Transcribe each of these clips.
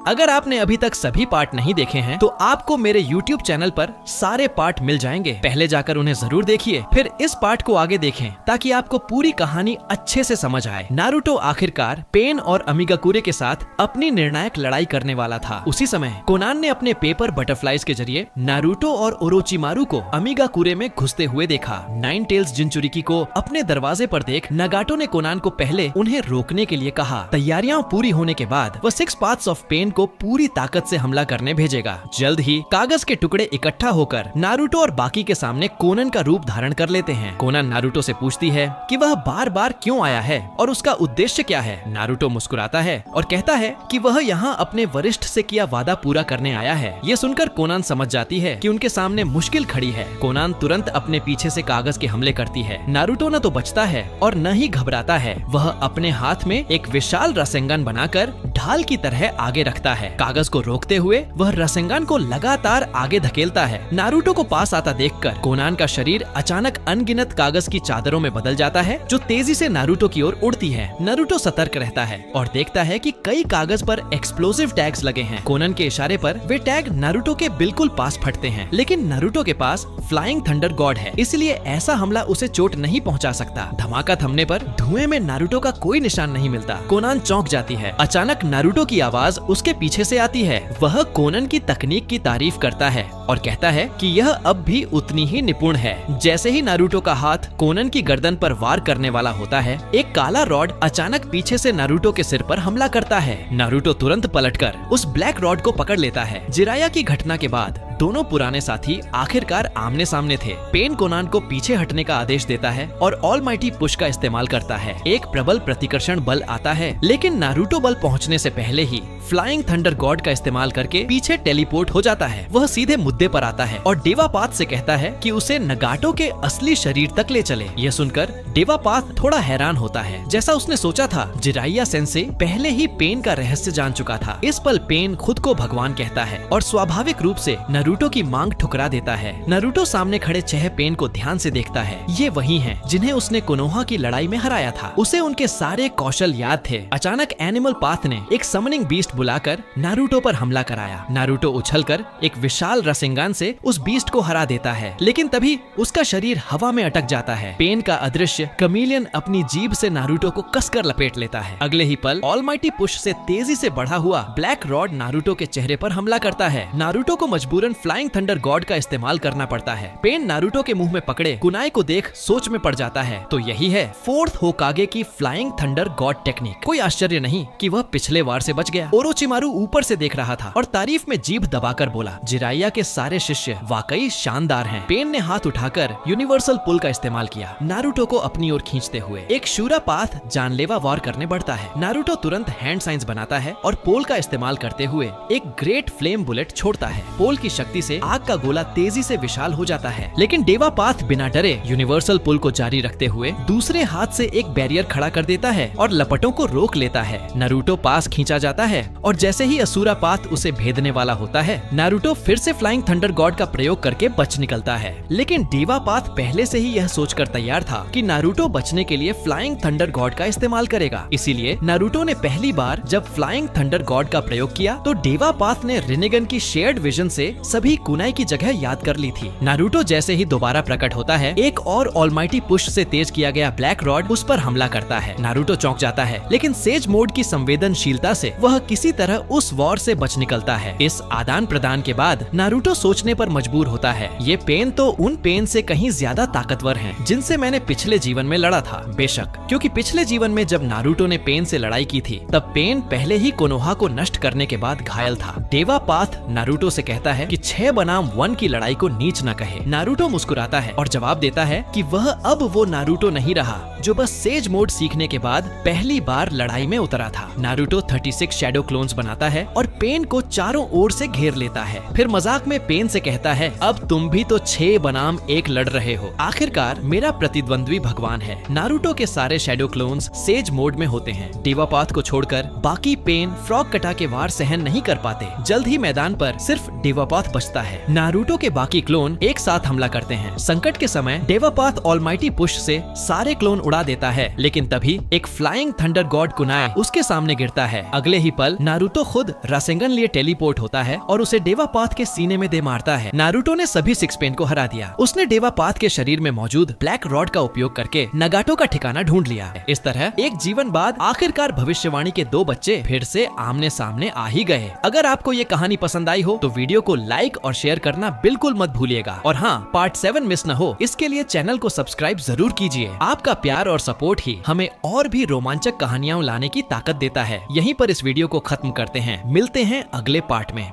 अगर आपने अभी तक सभी पार्ट नहीं देखे हैं तो आपको मेरे YouTube चैनल पर सारे पार्ट मिल जाएंगे। पहले जाकर उन्हें जरूर देखिए, फिर इस पार्ट को आगे देखें ताकि आपको पूरी कहानी अच्छे से समझ आए। नारुतो आखिरकार पेन और अमिगाकुरे के साथ अपनी निर्णायक लड़ाई करने वाला था। उसी समय कोनान ने अपने पेपर बटरफ्लाइज के जरिए नारुतो और ओरोचिमारू को अमिगाकुरे में घुसते हुए देखा। नाइन टेल्स जिनचुरिकी को अपने दरवाजे पर देख नगाटो ने कोनान को पहले उन्हें रोकने के लिए कहा। तैयारियां पूरी होने के बाद वह सिक्स पाथ्स ऑफ पेन को पूरी ताकत से हमला करने भेजेगा। जल्द ही कागज के टुकड़े इकट्ठा होकर नारुतो और बाकी के सामने कोनन का रूप धारण कर लेते हैं। कोनन नारुतो से पूछती है कि वह बार बार क्यों आया है और उसका उद्देश्य क्या है। नारुतो मुस्कुराता है और कहता है कि वह यहाँ अपने वरिष्ठ से किया वादा पूरा करने आया है। ये सुनकर कोनान समझ जाती है कि उनके सामने मुश्किल खड़ी है। कोनान तुरंत अपने पीछे से कागज के हमले करती है। नारुतो न तो बचता है और न ही घबराता है। वह अपने हाथ में एक विशाल रसेंगन बनाकर ढाल की तरह आगे रखता है। कागज को रोकते हुए वह रसेंगन को लगातार आगे धकेलता है। नारुतो को पास आता देखकर कोनान का शरीर अचानक अनगिनत कागज की चादरों में बदल जाता है जो तेजी से नारुतो की ओर उड़ती है। नारुतो सतर्क रहता है और देखता है कि कई कागज पर एक्सप्लोसिव टैग्स लगे हैं। कोनन के इशारे पर वे टैग नारुतो के बिल्कुल पास फटते हैं, लेकिन नारुतो के पास फ्लाइंग थंडर गॉड है, इसलिए ऐसा हमला उसे चोट नहीं पहुंचा सकता। धमाका थमने पर धुएं में नारुतो का कोई निशान नहीं मिलता। कोनान चौंक जाती है। अचानक नारुतो की आवाज उसके पीछे से आती है। वह कोनन की तकनीक की तारीफ करता है और कहता है कि यह अब भी उतनी ही निपुण है। जैसे ही नारुतो का हाथ कोनन की गर्दन पर वार करने वाला होता है, एक काला रॉड अचानक पीछे से नारुतो के सिर पर हमला करता है। नारुतो तुरंत पलटकर उस ब्लैक रॉड को पकड़ लेता है। जिराया की घटना के बाद दोनों पुराने साथी आखिरकार आमने सामने थे। पेन कोनान को पीछे हटने का आदेश देता है और ऑलमाइटी पुश का इस्तेमाल करता है। एक प्रबल प्रतिकर्षण बल आता है, लेकिन नारुतो बल पहुंचने से पहले ही फ्लाइंग थंडर गॉड का इस्तेमाल करके पीछे टेलीपोर्ट हो जाता है। वह सीधे मुद्दे पर आता है और डेवापाथ से कहता है कि उसे नगाटो के असली शरीर तक ले चले। यह सुनकर डेवापाथ थोड़ा हैरान होता है। जैसा उसने सोचा था, जिराइया सेंसे पहले ही पेन का रहस्य जान चुका था। इस पल पेन खुद को भगवान कहता है और स्वाभाविक रूप से नारुतो की मांग ठुकरा देता है। नारुतो सामने खड़े 6 पेन को ध्यान से देखता है। ये वही हैं जिन्हें उसने कोनोहा की लड़ाई में हराया था। उसे उनके सारे कौशल याद थे। अचानक एनिमल पाथ ने एक समनिंग बीस्ट बुलाकर नारुतो पर हमला कराया। नारुतो उछलकर एक विशाल रसेंगान से उस बीस्ट को हरा देता है, लेकिन तभी उसका शरीर हवा में अटक जाता है। पेन का अदृश्य कमीलियन अपनी जीभ से नारुतो को कसकर लपेट लेता है। अगले ही पल ऑलमाइटी पुश से तेजी से बढ़ा हुआ ब्लैक रॉड नारुतो के चेहरे पर हमला करता है। नारुतो को मजबूरन फ्लाइंग थंडर गॉड का इस्तेमाल करना पड़ता है। पेन नारुतो के मुंह में पकड़े कुनाई को देख सोच में पड़ जाता है। तो यही है 4th होकागे की फ्लाइंग थंडर गॉड टेक्निक। कोई आश्चर्य नहीं कि वह पिछले वार से बच गया। ओरोचिमारू ऊपर से देख रहा था और तारीफ में जीभ दबाकर बोला, जिराइया के सारे शिष्य वाकई शानदार हैं। पेन ने हाथ उठाकर यूनिवर्सल पुल का इस्तेमाल किया, नारुतो को अपनी ओर खींचते हुए। एक शूरा पाथ जानलेवा वार करने बढ़ता है। नारुतो तुरंत हैंड साइंस बनाता है और पोल का इस्तेमाल करते हुए एक ग्रेट फ्लेम बुलेट छोड़ता है। पोल की शक्ति से आग का गोला तेजी से विशाल हो जाता है, लेकिन डेवापाथ बिना डरे यूनिवर्सल पुल को जारी रखते हुए दूसरे हाथ से एक बैरियर खड़ा कर देता है और लपटों को रोक लेता है। नारुतो पास खींचा जाता है और जैसे ही असुरा पाथ उसे भेदने वाला होता है, नारुतो फिर से फ्लाइंग थंडर गॉड का प्रयोग करके बच निकलता है। लेकिन डेवापाथ पहले से ही यह सोचकर तैयार था कि नारुतो बचने के लिए फ्लाइंग थंडर गॉड का इस्तेमाल करेगा। इसीलिए नारुतो ने पहली बार जब फ्लाइंग थंडर गॉड का प्रयोग किया तो डेवापाथ ने रिनेगन की शेयर्ड विजन से सभी कुनाई की जगह याद कर ली थी। नारुतो जैसे ही दोबारा प्रकट होता है, एक और ऑलमाइटी पुश से तेज किया गया ब्लैक रॉड उस पर हमला करता है। नारुतो चौंक जाता है, लेकिन सेज मोड की संवेदनशीलता से वह किसी तरह उस वॉर से बच निकलता है। इस आदान प्रदान के बाद नारुतो सोचने पर मजबूर होता है, ये पेन तो उन पेन से कहीं ज्यादा ताकतवर हैं, जिनसे मैंने पिछले जीवन में लड़ा था। बेशक, क्योंकि पिछले जीवन में जब नारुतो ने पेन से लड़ाई की थी, तब पेन पहले ही कोनोहा को नष्ट करने के बाद घायल था। डेवापाथ नारुतो से कहता है कि 6 बनाम 1 की लड़ाई को नीच न कहे। नारुतो मुस्कुराता है और जवाब देता है कि वह अब वो नारुतो नहीं रहा जो बस सेज मोड सीखने के बाद पहली बार लड़ाई में उतरा था। नारुतो 36 शैडो क्लोन्स बनाता है और पेन को चारों ओर से घेर लेता है। फिर मजाक में पेन से कहता है, अब तुम भी तो 6 बनाम 1 लड़ रहे हो। आखिरकार मेरा प्रतिद्वंद्वी भगवान है। नारुतो के सारे शैडो क्लोन्स सेज मोड में होते हैं। डेवापाथ को छोड़कर बाकी पेन फ्रॉग कटा के वार सहन नहीं कर पाते। जल्द ही मैदान पर सिर्फ डेवापाथ बचता है। नारुतो के बाकी क्लोन एक साथ हमला करते हैं। संकट के समय डेवापाथ ऑलमाइटी पुश से सारे क्लोन उड़ा देता है, लेकिन तभी एक फ्लाइंग थंडर गॉड कुनाई उसके सामने गिरता है। अगले ही पल नारुतो खुद रासेंगन लिए टेलीपोर्ट होता है और उसे डेवापाथ के सीने में दे मारता है। नारुतो ने सभी सिक्स पेन को हरा दिया। उसने डेवापाथ के शरीर में मौजूद ब्लैक रॉड का उपयोग करके नगाटो का ठिकाना ढूंढ लिया है। इस तरह एक जीवन बाद आखिरकार भविष्यवाणी के दो बच्चे फिर से आमने सामने आ ही गए। अगर आपको ये कहानी पसंद आई हो तो वीडियो को लाइक और शेयर करना बिल्कुल मत भूलिएगा। और हाँ, पार्ट 7 मिस न हो इसके लिए चैनल को सब्सक्राइब जरूर कीजिए। आपका प्यार और सपोर्ट ही हमें और भी रोमांचक कहानियां लाने की ताकत देता है। यहीं पर इस वीडियो को खत्म करते हैं। मिलते हैं अगले पार्ट में।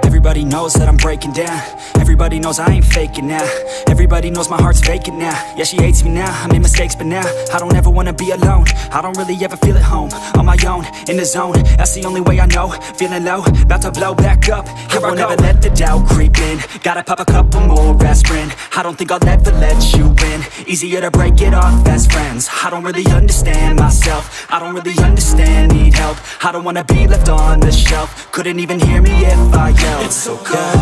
Everybody knows that I'm breaking down. Everybody knows I ain't faking now. Everybody knows my heart's vacant now. Yeah, she hates me now, I made mistakes but now I don't ever wanna be alone. I don't really ever feel at home. On my own, in the zone, that's the only way I know. Feeling low, about to blow back up. I won't ever let the doubt creep in. Gotta pop a couple more aspirin. I don't think I'll ever let you in. Easier to break it off best friends. I don't really understand myself. I don't really understand, need help. I don't wanna be left on the shelf. Couldn't even hear me if I yelled. It's so cold